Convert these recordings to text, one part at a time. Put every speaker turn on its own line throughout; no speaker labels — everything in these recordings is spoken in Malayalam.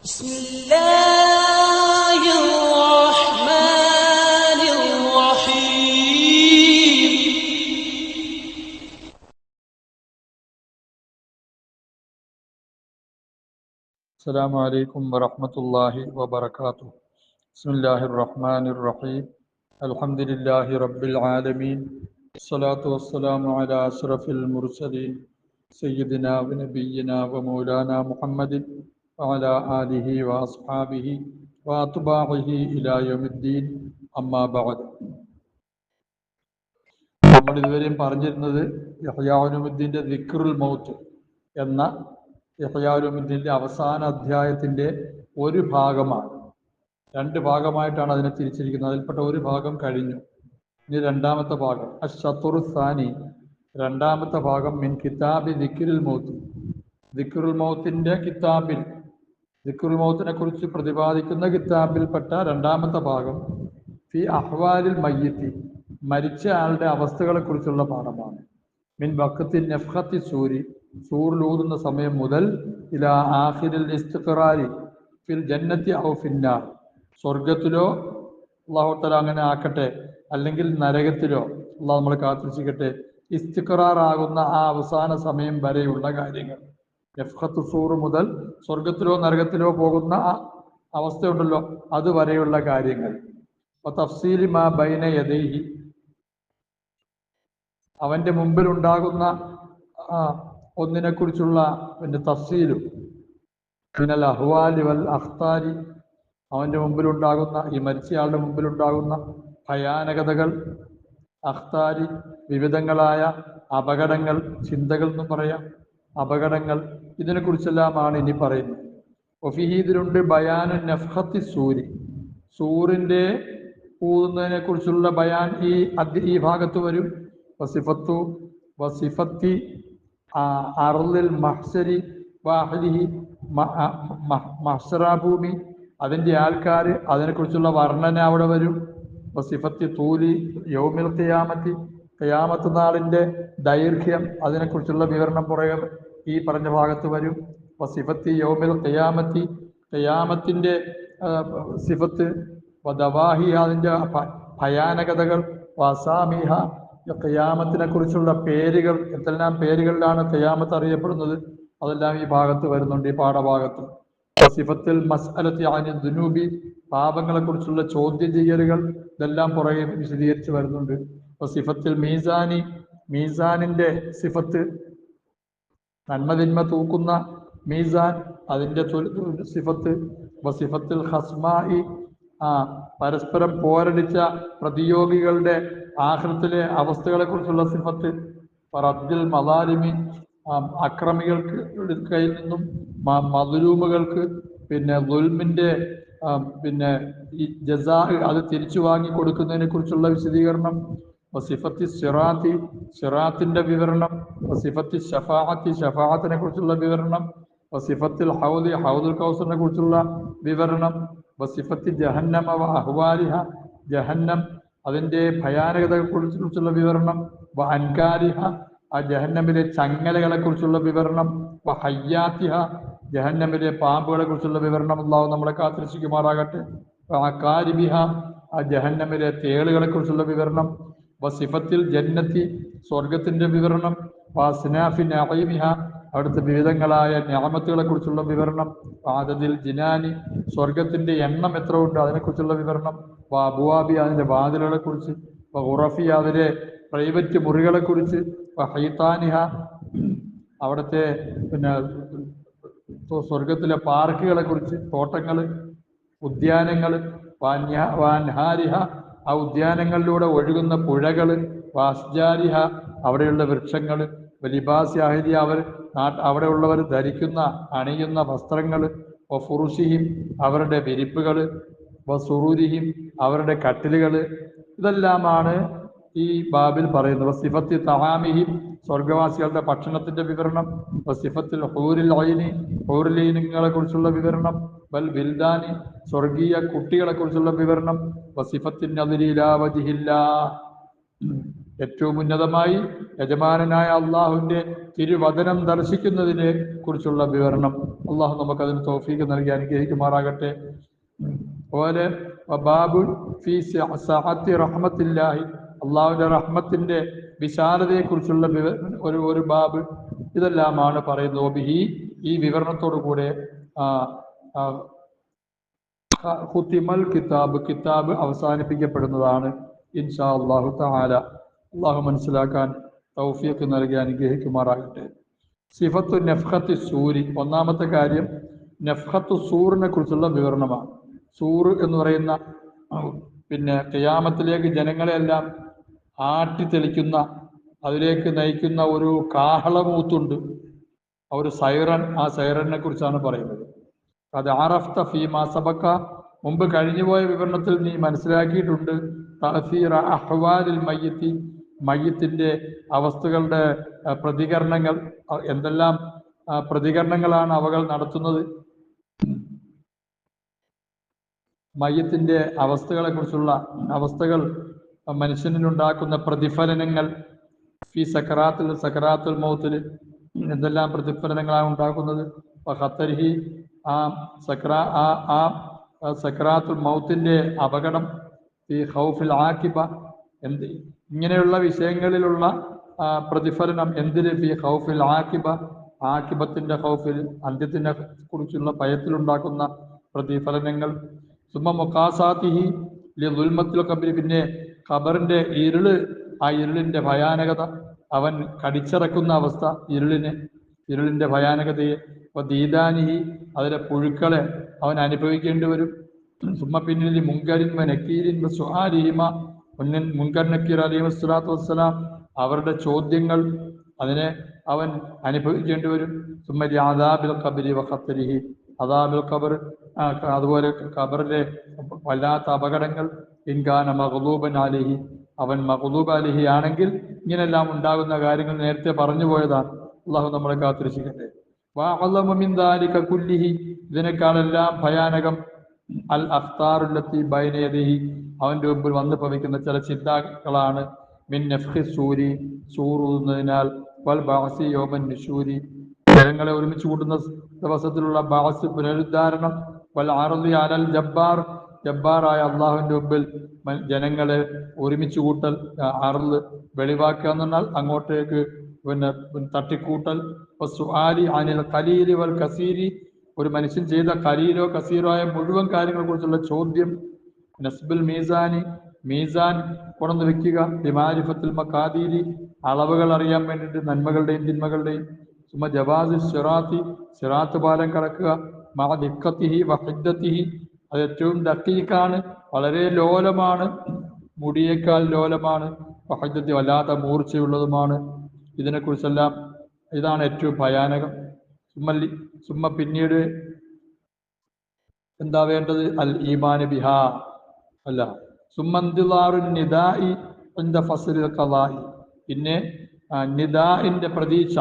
بسم الله الرحمن الرحيم.
السلام عليكم ورحمة الله وبركاته. بسم الله الرحمن الرحيم. الحمد لله رب العالمين. الصلاة والسلام على أشرف المرسلين سيدنا ونبينا ومولانا محمد وعلى آله وأصحابه وأتباعه إلى يوم الدين. أما بعد. നമ്മൾ ഇതുവരെയും പറഞ്ഞിരുന്നത് യഹ്യാ ഉലൂമുദ്ദീൻ്റെ ദിക്റുൽ മൗത്ത് എന്ന യഹ്യാ ഉലൂമുദ്ദീൻ്റെ അവസാന അധ്യായത്തിൻ്റെ ഒരു ഭാഗമാണ്. രണ്ട് ഭാഗമായിട്ടാണ് അതിനെ തിരിച്ചിരിക്കുന്നത്. അതിൽപ്പെട്ട ഒരു ഭാഗം കഴിഞ്ഞു. ഇനി രണ്ടാമത്തെ ഭാഗം അശ്ശത്റുൽ സാനി, രണ്ടാമത്തെ ഭാഗം മിൻ കിതാബി ദിക്റുൽ മൗത്ത്, ദിക്റുൽ മൗത്തിൻ്റെ കിതാബിൽ, ദിക്റുൽ മൗത്തിനെ കുറിച്ച് പ്രതിപാദിക്കുന്ന കിതാബിൽപ്പെട്ട രണ്ടാമത്തെ ഭാഗം ഫി അഹ്വാലിൽ മയ്യിത്തി, മരിച്ച ആളുടെ അവസ്ഥകളെ കുറിച്ചുള്ള പാഠമാണ്. മിൻ വഖത്തി നഫ്ഖത്തി സൂരി, സൂറിലൂതുന്ന സമയം മുതൽ ഇലാ ആഖിരിൽ ഇസ്തിഖറാരി ഫിൽ ജന്നത്തി ഔ ഫിന്നാർ, സ്വർഗത്തിലോ അല്ലാഹു തആല അങ്ങനെ ആക്കട്ടെ, അല്ലെങ്കിൽ നരകത്തിലോ അല്ലാഹു നമ്മളെ കാത്തിരക്ഷിക്കട്ടെ, ഇസ്തിഖറാറാകുന്ന ആ അവസാന സമയം വരെയുള്ള കാര്യങ്ങൾ. നഫ്ഖത്തു സൂർ മുതൽ സ്വർഗത്തിലോ നരകത്തിലോ പോകുന്ന ആ അവസ്ഥയുണ്ടല്ലോ, അതുവരെയുള്ള കാര്യങ്ങൾ. തഫ്സീലി മാ ബൈന യദൈഹി, അവൻ്റെ മുമ്പിലുണ്ടാകുന്ന ഒന്നിനെ കുറിച്ചുള്ള തഫ്സീലും, മിനൽ അഹ്വാലി വൽ അഖ്താരി, അവൻ്റെ മുമ്പിലുണ്ടാകുന്ന, ഈ മരിച്ചയാളുടെ മുമ്പിലുണ്ടാകുന്ന ഭയാനകതകൾ, അഖ്താരി വിവിധങ്ങളായ അപകടങ്ങൾ, ചിന്തകൾ എന്നും പറയാം, അപകടങ്ങൾ, ഇതിനെക്കുറിച്ചെല്ലാമാണ് ഇനി പറയുന്നത്. ഒഫിഹീദിലുണ്ട് ബയാനു നഫ്ഖത്തി സൂരി, സൂറിൻ്റെ ഊതുന്നതിനെ കുറിച്ചുള്ള ബയാൻ ഈ ഭാഗത്ത് വരും. വസിഫത്തി അർളിൽ മഹ്ശരി വാഹലിഹി, മഹ്ശറാഭൂമി, അതിൻ്റെ ആൾക്കാർ, അതിനെക്കുറിച്ചുള്ള വർണ്ണന അവിടെ വരും. വസിഫത്തി തൂലി യൗമിൽ ഖിയാമത്തി, ഖിയാമത്ത് നാളിൻ്റെ ദൈർഘ്യം, അതിനെക്കുറിച്ചുള്ള വിവരണം പുറകെ ഈ പറഞ്ഞ ഭാഗത്ത് വരും. വസിഫത്തി യൗമിൽ ഖിയാമത്തി, ഖിയാമത്തിൻ്റെ സിഫത്ത്, വദവാഹി, അതിൻ്റെ ഭയാനകതകൾ, വസാമിഹ, ഖിയാമത്തിനെ കുറിച്ചുള്ള പേരുകൾ, എന്തെല്ലാം പേരുകളിലാണ് ഖിയാമത്ത് അറിയപ്പെടുന്നത്, അതെല്ലാം ഈ ഭാഗത്ത് വരുന്നുണ്ട്, ഈ പാഠഭാഗത്ത്. വസിഫത്തിൽ മസ്അലത്തി അനി ദുനൂബി, പാപങ്ങളെ കുറിച്ചുള്ള ചോദ്യം ചെയ്യലുകൾ, ഇതെല്ലാം പുറകെ വിശദീകരിച്ച് വരുന്നുണ്ട്. വസിഫത്തിൽ മീസാനി, മീസാനിൻ്റെ സിഫത്ത്, നന്മതിന്മ തൂക്കുന്ന മീസാൻ, അതിൻ്റെ സിഫത്ത്. വസിഫത്തിൽ ഹസ്മായി, പരസ്പരം പോരടിച്ച പ്രതിയോഗികളുടെ ആഖിറത്തിലെ അവസ്ഥകളെക്കുറിച്ചുള്ള സിഫത്ത്. റദ്ദിൽ മദാലിമി, അക്രമികൾക്ക് കയ്യിൽ നിന്നും മദ്ലൂമുകൾക്ക് ദുൽമിൻ്റെ ഈ ജസാ, അത് തിരിച്ചു വാങ്ങി കൊടുക്കുന്നതിനെ കുറിച്ചുള്ള വിശദീകരണം. വസിഫത്തി സിറാത്തി, സിറാത്തിൻ്റെ വിവരണം. വസിഫത്തി ഷഫാഅത്തി, ഷഫാഅത്തിനെ കുറിച്ചുള്ള വിവരണം. വസിഫത്തിൽ ഹൗദി, ഹൗദുൽ കൗസറിനെ കുറിച്ചുള്ള വിവരണം. വസിഫത്തി ജഹന്നമ വ അഹ്വാലിഹ, ജഹന്നം, അതിൻ്റെ ഭയാനകതകളെ കുറിച്ചുള്ള വിവരണം. വ അൻകാരിഹ, ആ ജഹന്നമിലെ ചങ്ങലകളെ കുറിച്ചുള്ള വിവരണം. വ ഹയ്യാത്തിഹ, ജഹന്നമിലെ പാമ്പുകളെ കുറിച്ചുള്ള വിവരണം. അല്ലാഹു നമ്മളെ കാത്തിരക്ഷിക്കുമാറാകട്ടെ. വ അകാരിബിഹ, ആ ജഹന്നമിലെ തേളുകളെ കുറിച്ചുള്ള വിവരണം. വസിഫത്തിൽ ജന്നത്തി, സ്വർഗത്തിൻ്റെ വിവരണം. വസ്നാഫി നഈമിഹ, അവിടുത്തെ വിവിധങ്ങളായ നിഅമത്തുകളെ കുറിച്ചുള്ള വിവരണം. ആദദിൽ ജിനാനി, സ്വർഗത്തിൻ്റെ എണ്ണം എത്ര ഉണ്ട് അതിനെക്കുറിച്ചുള്ള വിവരണം. അബുവാബി, അതിൻ്റെ വാതിലുകളെ കുറിച്ച്. ഉറഫി, അതിലെ പ്രൈവറ്റ് മുറികളെ കുറിച്ച്. ഹൈത്താനിഹ, അവിടുത്തെ സ്വർഗത്തിലെ പാർക്കുകളെ കുറിച്ച്, തോട്ടങ്ങൾ, ഉദ്യാനങ്ങൾ. വാൻഹാരിഹ, ആ ഉദ്യാനങ്ങളിലൂടെ ഒഴുകുന്ന പുഴകൾ. വാസ്ജാരിഹ, അവിടെയുള്ള വൃക്ഷങ്ങൾ. വലിബാസി അഹ്ലി, അവിടെയുള്ളവർ ധരിക്കുന്ന അണിയുന്ന വസ്ത്രങ്ങൾ. ഫുറുഷിഹിം, അവരുടെ വിരിപ്പുകൾ. വസുറൂരിഹിം, അവരുടെ കട്ടിലുകൾ. ഇതെല്ലാമാണ് ഈ ബാബിൽ പറയുന്നത്. വസിഫത്തി തആമിഹിം, സ്വർഗവാസികളുടെ ഭക്ഷണത്തിൻ്റെ വിവരണം. വസിഫത്തിൽ ഹൂറിൽ ഐനി, ഹൂറിൽ ഐനുകളെ കുറിച്ചുള്ള വിവരണം. വൽ വിൽദാനി, സ്വർഗീയ കുട്ടികളെ കുറിച്ചുള്ള വിവരണം. വസിഫത്തിൻ നദരി ഇലാ വജ്ഹില്ലാ, ഏറ്റവും ഉന്നതമായി യജമാനനായ അള്ളാഹുവിൻ്റെ തിരുവചനം ദർശിക്കുന്നതിനെ കുറിച്ചുള്ള വിവരണം. അള്ളാഹു നമുക്കതിന് തൗഫീഖ് നൽകി അനുഗ്രഹിക്കുമാറാകട്ടെ. അതുപോലെ ബാബു ഫീ സഅത്തി റഹ്മത്തില്ലാഹി, അള്ളാഹുവിൻ്റെ റഹ്മത്തിൻ്റെ വിശാലതയെക്കുറിച്ചുള്ള ഒരു ബാബ്. ഇതെല്ലാമാണ് പറയുന്നത്. ബിഹി, ഈ വിവരണത്തോടു കൂടെ ഖുതിമൽ കിതാബ് അവസാനിപ്പിക്കപ്പെടുന്നതാണ് ഇൻഷാ അല്ലാഹു തആല. അള്ളാഹു മനസ്സിലാക്കാൻ തൗഫീഖ് നൽകി അനുഗ്രഹിക്കുമാറാകട്ടെ. സിഫത്തു നഫ്ഖത്തി സൂരി, ഒന്നാമത്തെ കാര്യം നഫ്ഖത്തു സൂറിനെ കുറിച്ചുള്ള വിവരണമാണ്. സൂർ എന്ന് പറയുന്ന ഖിയാമത്തിലേക്ക് ജനങ്ങളെല്ലാം ആട്ടിത്തെളിക്കുന്ന, അതിലേക്ക് നയിക്കുന്ന ഒരു കാഹളമൂത്തുണ്ട്, ഒരു സൈറൻ. ആ സൈറനെ കുറിച്ചാണ് പറയുന്നത്. അത് ആറഫ്ത ഫീമാ സബക്ക, മുമ്പ് കഴിഞ്ഞുപോയ വിവരണത്തിൽ നീ മനസ്സിലാക്കിയിട്ടുണ്ട്. തഅസീറ അഹ്വാലിൽ മയ്യിത്തി, മയ്യത്തിൻ്റെ അവസ്ഥകളുടെ പ്രതികരണങ്ങൾ, എന്തെല്ലാം പ്രതികരണങ്ങളാണ് അവകൾ നടത്തുന്നത്. മയ്യത്തിൻ്റെ അവസ്ഥകൾ മനുഷ്യനിലുണ്ടാക്കുന്ന പ്രതിഫലനങ്ങൾ. ഫി സക്കറാത്തുൽ മൗത്തിൽ എന്തെല്ലാം പ്രതിഫലനങ്ങളാണ് ഉണ്ടാക്കുന്നത്. ഖത്തരിഹി, സക്കറാത്തുൽ മൗത്തിൻ്റെ അപകടം. ഈ ഖൗഫിൽ ആക്കിബ, ഇങ്ങനെയുള്ള വിഷയങ്ങളിലുള്ള പ്രതിഫലനം. എന്തിന്? ഫി ഖൗഫിൽ ആക്കിബ, ആക്കിബത്തിൻ്റെ ഖൗഫിൽ, അന്ത്യത്തിനെ കുറിച്ചുള്ള ഭയത്തിലുണ്ടാക്കുന്ന പ്രതിഫലനങ്ങൾ. സുമ്മ മുഖാസാത്തിഹി ലി ദുൽമത്തുൽ ഖബരി, പിന്നെ ഖബറിൻ്റെ ഇരുള്, ആ ഇരുളിൻ്റെ ഭയാനകത, അവൻ കടിച്ചിറക്കുന്ന അവസ്ഥ, ഇരുളിൻ്റെ ഭയാനകതയെ. ദീദാനിഹി, അതിലെ പുഴുക്കളെ അവൻ അനുഭവിക്കേണ്ടി വരും. സുമ്മ പിന്നിൽ മുൻകരിൻ നക്കീരിൻ സുആലിഹിമ, മുൻകർ നക്കീർ അലൈഹി വസ്സലാത്തു വസ്സലാം, അവരുടെ ചോദ്യങ്ങൾ, അതിനെ അവൻ അനുഭവിക്കേണ്ടി വരും. സുമ്മ അദാബിൽ ഖബരി വ ഖത്തരിഹി, അദാബിൽ ഖബർ, അതുപോലെ ഖബറിലെ വല്ലാത്ത അപകടങ്ങൾ. ഇൻകാന മഗ്ലൂബൻ അലൈഹി, അവൻ മഗ്ലൂബ് അലൈഹി ആണെങ്കിൽ ഇങ്ങനെല്ലാം ഉണ്ടാകുന്ന കാര്യങ്ങൾ നേരത്തെ പറഞ്ഞു പോയതാണ്. അള്ളാഹു നമ്മളെ കാത്തിരക്ഷിക്കട്ടെ. വഅഅ്ലമു മിൻ ദാലിക കുല്ലിഹി, ഇതിനേക്കാളെല്ലാം ഭയാനകം അൽ അഖ്താറുല്ലത്തി ബൈന യദിഹി, അവൻ്റെ മുമ്പിൽ വന്ന് ഭവിക്കുന്ന ചില ചിന്താക്കളാണ്. മിൻ നഫ്ഖി സൂരി, സൂറുന്നതിനാൽ, വൽ ബഅസി യൗമൻ നുശൂരി, ജനങ്ങളെ ഒരുമിച്ച് കൂട്ടുന്ന ദിവസത്തിലുള്ള ബഅസ്, പുനരുദ്ധാരണം. വൽ അർളി അലൽ ജബ്ബാർ, ജബ്ബാറായ അള്ളാഹുവിൻ്റെ മുമ്പിൽ ജനങ്ങളെ ഒരുമിച്ച് കൂട്ടൽ. അർള് വെളിവാക്കുക എന്ന് പറഞ്ഞാൽ അങ്ങോട്ടേക്ക് തട്ടിക്കൂട്ടൽ. സുആലി അനിൽ ഖലീലി വൽ കസീരി, ഒരു മനുഷ്യൻ ചെയ്ത ഖലീലോ കസീറോ ആയ മുഴുവൻ കാര്യങ്ങളെ കുറിച്ചുള്ള ചോദ്യം. നസ്ബുൽ മീസാനി, മീസാൻ കൊണ്ടു വെക്കുക. ബിമാരിഫത്തുൽ മഖാദീരി, അളവുകൾ അറിയാൻ വേണ്ടിയിട്ട്, നന്മകളുടെയും തിന്മകളുടെയും. സുമ ജവാസ് സിറാത്തി, സിറാത്ത് പാലം കടക്കുക. മഅ ദിഖത്തിഹി വഹിദ്ദത്തിഹി, അത് ഏറ്റവും ദഖീഖാണ്, വളരെ ലോലമാണ്, മുടിയേക്കാൾ ലോലമാണ്. വഹിദ്ദത്തി, വല്ലാത്ത മൂർച്ചയുള്ളതുമാണ്. ഇതിനെക്കുറിച്ചെല്ലാം, ഇതാണ് ഏറ്റവും ഭയാനകം. സുമ്മ പിന്നീട് എന്താ വേണ്ടത്? അൽ ഈമാൻ ബിഹാ, അല്ല സുമ്മന്തിലാറു നിദാഇ ഇൻദ ഫസ്ലിൽ ഖളാഇ, പിന്നെ നിദാഇന്റെ പ്രതീക്ഷ,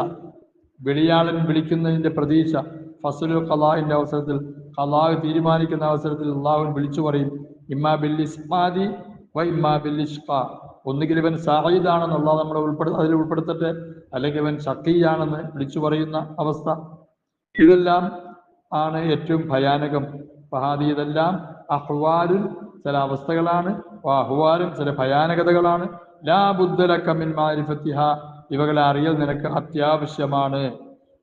വെളിയാളൻ വിളിക്കുന്നതിന്റെ പ്രതീക്ഷ. ഫസ്ലുൽ ഖളാഇന്റെ അവസരത്തിൽ, ഖളാ തീരുമാനിക്കുന്ന അവസരത്തിൽ അള്ളാഹു വിളിച്ചു പറയും. ഇമ്മാ ബിൽ ഇസ്മാദി വ ഇമ്മാ ബിൽ ഇഷ്ഖാ, ഒന്നുകിൽ ഇവൻ സായിദാണെന്ന് അള്ളാഹു നമ്മളെ അതിൽ ഉൾപ്പെടുത്തട്ടെ, അല്ലെങ്കിൽ ഇവൻ ഷഖീയാണെന്ന് വിളിച്ചു പറയുന്ന അവസ്ഥ. ഇതെല്ലാം ആണ് ഏറ്റവും ഭയാനകം. ഇതെല്ലാം അഹ്വാലും ചില അവസ്ഥകളാണ്, അഹ്വാലും ചില ഭയാനകതകളാണ്. ലാ ബുദ്ദലക മിൻ മാരിഫത്തിഹ, ഇവകളെ അറിയൽ നിനക്ക് അത്യാവശ്യമാണ്.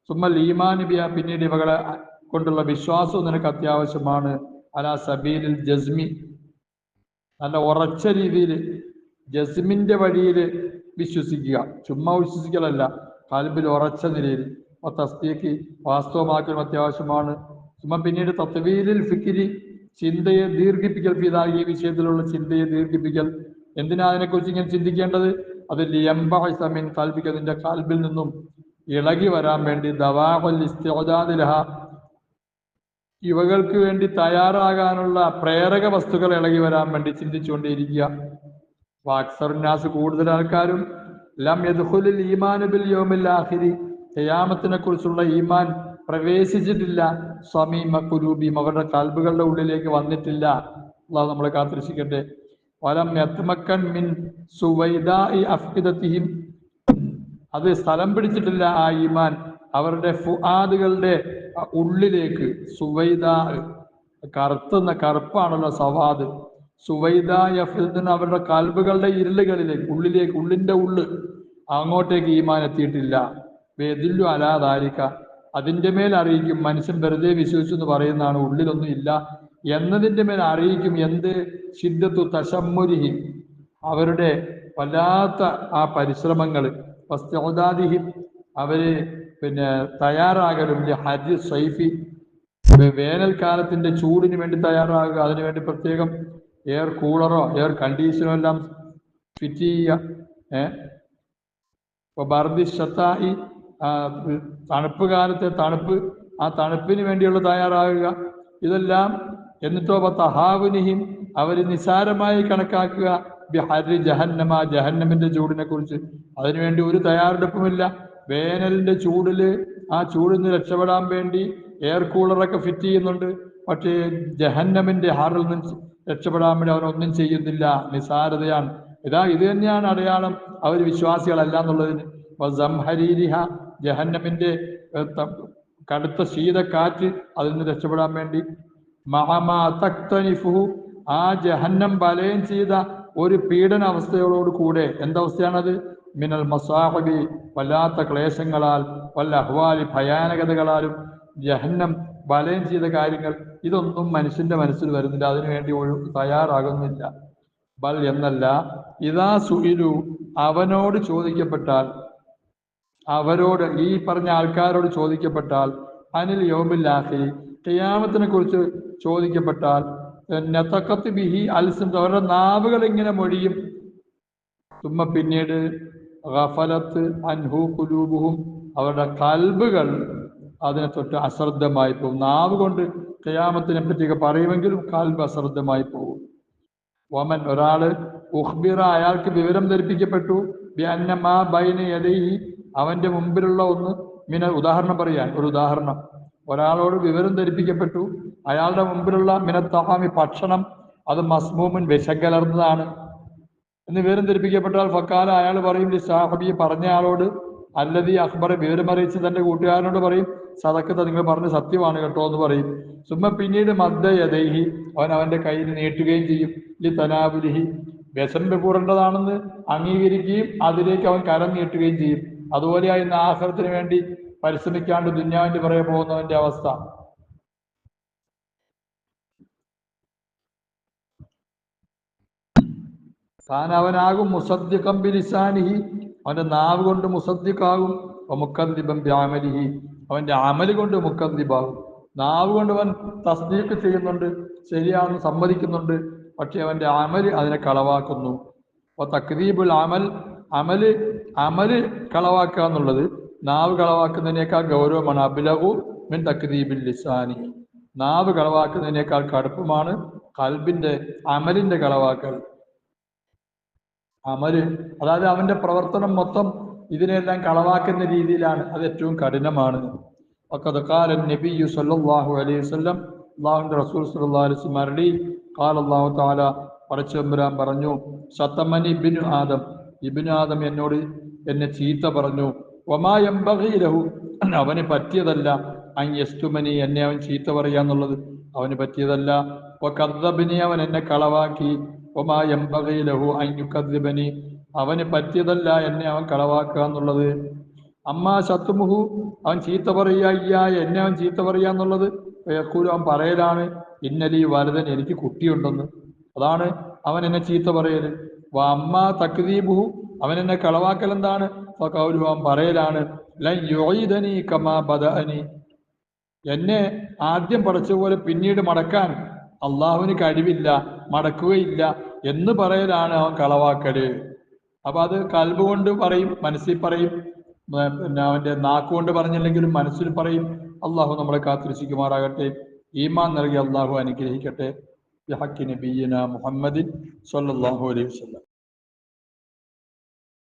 സുമ്മൽ ഈമാൻ ബിഹാ, പിന്നീട് ഇവകളെ കൊണ്ടുള്ള വിശ്വാസവും നിനക്ക് അത്യാവശ്യമാണ്. അലാ സബീലിൽ ജസ്മി, നല്ല ഉറച്ച രീതിയിൽ ജസ്മിന്റെ വഴിയിൽ വിശ്വസിക്കുക. ചുമ്മാ വിശ്വസിക്കലല്ല, ഖൽബിൽ ഉറച്ച നിലയിൽ. തസ്ദീഖ്, വാസ്തവമാക്കലും അത്യാവശ്യമാണ്. പിന്നീട് തത്വീലിൽ ഫിക്രി, ചിന്തയെ ദീർഘിപ്പിക്കൽ. ഈ വിഷയത്തിലുള്ള ചിന്തയെ ദീർഘിപ്പിക്കൽ. എന്തിനാ അതിനെക്കുറിച്ച് ഇങ്ങനെ ചിന്തിക്കേണ്ടത്? അത് ലിയംബഅസ മിൻ ഖൽബിക, നിന്റെ ഖൽബിൽ നിന്നും ഇളകി വരാൻ വേണ്ടി. ദവാഉൽ ഇസ്തിഅദാദ് ലഹ, ഇവകൾക്ക് വേണ്ടി തയ്യാറാകാനുള്ള പ്രേരക വസ്തുക്കൾ ഇളകി വരാൻ വേണ്ടി ചിന്തിച്ചുകൊണ്ടേയിരിക്കുക. വാക്സറുന്നാസ്, കൂടുതൽ ആൾക്കാരും ലം യദ്ഖുലുൽ ഈമാൻ ബിൽ യൗമിൽ ആഖിരി, ഖിയാമത്തിനെ കുറിച്ചുള്ള ഈമാൻ പ്രവേശിച്ചിട്ടില്ല. സമീമ ഖുലൂബിഹിം, അവരുടെ കൽബുകളുടെ ഉള്ളിലേക്ക് വന്നിട്ടില്ല. അല്ലാഹു നമ്മളെ കാത്തിരക്ഷിക്കട്ടെ. വലം യത്മക്കൻ മിൻ സുവൈദാഇ അഫ്ഇദതിഹിം, അത് സ്ഥലം പിടിച്ചിട്ടില്ല ആ ഈമാൻ അവരുടെ ഫുആദുകളുടെ ഉള്ളിലേക്ക്. സുവൈദാ, കറുപ്പാണല്ലോ സവാദ്. സുവൈദാ യഫ്ഇദുൻ, അവരുടെ കൽബുകളുടെ ഇരുളുകളിലേക്ക്, ഉള്ളിലേക്ക്, ഉള്ളിന്റെ ഉള്ള്, അങ്ങോട്ടേക്ക് ഈമാൻ എത്തിയിട്ടില്ല. വേദില്ലു അലാ ദാലിക, അതിൻ്റെ മേൽ അറിയിക്കും. മനുഷ്യൻ വെറുതെ വിശ്വസിച്ചു എന്ന് പറയുന്നതാണ്, ഉള്ളിലൊന്നും ഇല്ല എന്നതിൻ്റെ മേൽ അറിയിക്കും. എന്ത്? ശിദ്ദത്തു തശമ്മുരിഹി, അവരുടെ വല്ലാത്ത ആ പരിശ്രമങ്ങൾ, വസ്തഉദാദിഹിം, അവര് തയ്യാറാകലും, ഹജ്ജ് സൈഫി, വേനൽക്കാലത്തിന്റെ ചൂടിന് വേണ്ടി തയ്യാറാകുക, അതിനുവേണ്ടി പ്രത്യേകം എയർ കൂളറോ എയർ കണ്ടീഷനോ എല്ലാം ഫിറ്റ് ചെയ്യുക. ബർദിഷത്തായി, തണുപ്പ് കാലത്തെ തണുപ്പ്, ആ തണുപ്പിന് വേണ്ടിയുള്ള തയ്യാറാകുക, ഇതെല്ലാം. എന്നിട്ടോ തഹാവുനിഹിം, അവർ നിസാരമായി കണക്കാക്കുക ബിഹരി ജഹന്നമ, ജഹന്നമിന്റെ ചൂടിനെ കുറിച്ച്. അതിനുവേണ്ടി ഒരു തയ്യാറെടുപ്പുമില്ല. വേനലിന്റെ ചൂടില് ആ ചൂടിൽ നിന്ന് രക്ഷപ്പെടാൻ വേണ്ടി എയർ കൂളറൊക്കെ ഫിറ്റ് ചെയ്യുന്നുണ്ട്. പക്ഷേ ജഹന്നമിന്റെ ഹാറിൽ നിന്ന് രക്ഷപ്പെടാൻ വേണ്ടി അവരൊന്നും ചെയ്യുന്നില്ല, നിസാരതയാണ്. ഇത് തന്നെയാണ് അടയാളം അവർ വിശ്വാസികളല്ല എന്നുള്ളതിന്. സംഹരീരിഹ, ജഹന്നമിന്റെ കടുത്ത ശീതക്കാറ്റ്, അതിൽ നിന്ന് രക്ഷപ്പെടാൻ വേണ്ടി. മഹമാ തക്തനിഫുഹു, ആ ജഹന്നം വലയം ചെയ്ത ഒരു പീഡന അവസ്ഥയോട് കൂടെ. എന്തവസ്ഥയാണത്? മിനൽ മസാഹബി, വല്ലാത്ത ക്ലേശങ്ങളാൽ, വല്ല അഹ്വാലി, ഭയാനകതകളാലും ജഹന്നം വലയം ചെയ്ത കാര്യങ്ങൾ, ഇതൊന്നും മനുഷ്യന്റെ മനസ്സിൽ വരുന്നില്ല, അതിനുവേണ്ടി തയ്യാറാകുന്നില്ല. ബൽ എന്നല്ല, ഇതാ സുഇലു, അവനോട് ചോദിക്കപ്പെട്ടാൽ, അവരോട്, ഈ പറഞ്ഞ ആൾക്കാരോട് ചോദിക്കപ്പെട്ടാൽ, അനിൽ യൗമിൽ ആഖിരി, ഖിയാമത്തിനെ കുറിച്ച് ചോദിക്കപ്പെട്ടാൽ, നതഖത്ത് ബിഹി അൽസിൻ, അവരുടെ നാവുകൾ ഇങ്ങനെ മൊഴിയും. തുമ്മ, പിന്നീട് ഗഫലത്ത് അൻഹു ഖുലൂബുഹും, അവരുടെ കൽബുകൾ അതിനെ തൊട്ട് അശ്രദ്ധമായി പോകും. നാവ് കൊണ്ട് ഖിയാമത്തിനെ പറ്റിയൊക്കെ പറയുമെങ്കിലും കൽബ് അശ്രദ്ധമായി പോകും. വമൻ, ഒരാള് ഉഖ്ബിറ, അയാൾക്ക് വിവരം ധരിപ്പിക്കപ്പെട്ടു, ബിഅന്നമാ ബൈന യദൈഹി, അവന്റെ മുമ്പിലുള്ള ഒന്ന്, ഉദാഹരണം പറയാൻ, ഒരു ഉദാഹരണം. ഒരാളോട് വിവരം ധരിപ്പിക്കപ്പെട്ടു, അയാളുടെ മുമ്പിലുള്ള മിനത്തഹാമി, ഭക്ഷണം, അത് മസ്മൂമിൻ, വിഷം കലർന്നതാണ് എന്ന് വിവരം ധരിപ്പിക്കപ്പെട്ടാൽ, ഫക്കാല, അയാൾ പറയും, സാഹബി, പറഞ്ഞ ആളോട്, അല്ലദീ അഖ്ബറ, വിവരമറിയിച്ച് തന്റെ കൂട്ടുകാരനോട് പറയും, സദഖത, നിങ്ങൾ പറഞ്ഞ സത്യമാണ് കേട്ടോ എന്ന് പറയും. സുമ്മ, പിന്നീട് മദ്ദ യദൈഹി, അവന്റെ കയ്യിൽ നീട്ടുകയും ചെയ്യും. ലി തനാബുലിഹി, വിഷം കൂറേണ്ടതാണെന്ന് അംഗീകരിക്കുകയും അതിലേക്ക് അവൻ കരം നീട്ടുകയും ചെയ്യും. അതുപോലെയായി ഇന്ന് ആഖിറത്തിന് വേണ്ടി പരിശ്രമിക്കാണ്ട് ദുന്യാവിന്റെ പുറകെ പോകുന്നവന്റെ അവസ്ഥ. അവനാകും മുസദ്ദിഖൻ ബിലിസാനിഹി, അവന്റെ നാവ് കൊണ്ട് മുസദ്ദിഖാകും. മുക്കദ്ദിബൻ ബിഅമലിഹി, അവന്റെ അമല് കൊണ്ട് മുക്കദ്ദിബാകും. നാവ് കൊണ്ട് അവൻ തസ്ദീഖ് ചെയ്യുന്നുണ്ട്, ശരിയാണെന്ന് സമ്മതിക്കുന്നുണ്ട്, പക്ഷെ അവന്റെ അമല് അതിനെ കളവാക്കുന്നു. തക്ദീബുൽ അമൽ, അമല് കളവാക്കുക എന്നുള്ളത് നാവ് കളവാക്കുന്നതിനേക്കാൾ ഗൗരവമാണ്. അബ്ലഗു മിൻ തക്ദീബിൽ ലിസാനി, നാവ് കളവാക്കുന്നതിനേക്കാൾ കടുപ്പമാണ് ഖൽബിന്റെ, അമലിന്റെ കളവാക്കൽ. അമല്, അതായത് അവന്റെ പ്രവർത്തനം മൊത്തം ഇതിനെല്ലാം കളവാക്കുന്ന രീതിയിലാണ്, അത് ഏറ്റവും കഠിനമാണ്. വഖദ് ഖാല നബിയ്യു സല്ലല്ലാഹു അലൈഹി വസല്ലം, അല്ലാഹുവിന്റെ റസൂൽ സല്ലല്ലാഹു അലൈഹി വസല്ലം അരുളി, ഖാല അല്ലാഹു തആല, പടച്ചതമ്പുരാൻ പറഞ്ഞു, ശതമനി ഇബ്നു ആദം, ഇബ്നു ആദം എന്നെ ചീത്ത പറഞ്ഞു. വമാ യംബഗി ലഹു, അവന് പറ്റിയതല്ല, അൻ യസ്തുമനി, എന്നെ അവൻ ചീത്ത പറയാന്നുള്ളത് അവന് പറ്റിയതല്ല. വകദ്ദബനി, അവൻ എന്നെ കളവാക്കി. വമാ യംബഗി ലഹു അൻ യുകദ്ദിബനി, അവന് പറ്റിയതല്ല എന്നെ അവൻ കളവാക്കുക എന്നുള്ളത്. അമ്മാ ശത്മുഹു, അവൻ ചീത്ത പറയുക, എന്നെ അവൻ ചീത്ത പറയുക എന്നുള്ളത്. യഖൂലു, അവൻ പറയലാണ്, ഇന്നലി വലതൻ, എനിക്ക് കുട്ടിയുണ്ടെന്ന്. അതാണ് അവൻ എന്നെ ചീത്ത പറയല്. അമ്മാ തക്ദീബുഹു, അവൻ എന്നെ കളവാക്കൽ എന്താണ്? ഫഖൗലുഹു, അവൻ പറയലാണ്, ലൻ യുഈദനി കമാ ബദഅനി, എന്നെ ആദ്യം പഠിച്ചപോലെ പിന്നീട് മടക്കാൻ അള്ളാഹുവിന് കഴിവില്ല, മടക്കുകയില്ല എന്ന് പറയലാണ് അവൻ കളവാക്കല്. അപ്പൊ അത് കൽബ് കൊണ്ട് പറയും, മനസ്സിൽ പറയും, പിന്നെ അവന്റെ നാക്കുകൊണ്ട് പറഞ്ഞില്ലെങ്കിലും മനസ്സിൽ പറയും. അള്ളാഹു നമ്മളെ കാത്തിരക്ഷിക്കുമാറാകട്ടെ. ഈമാൻ നൽകി അള്ളാഹു അനുഗ്രഹിക്കട്ടെ. ബിഹഖി നബിയ്യിനാ മുഹമ്മദിൻ സ്വല്ലല്ലാഹു അലൈഹി വസല്ലം.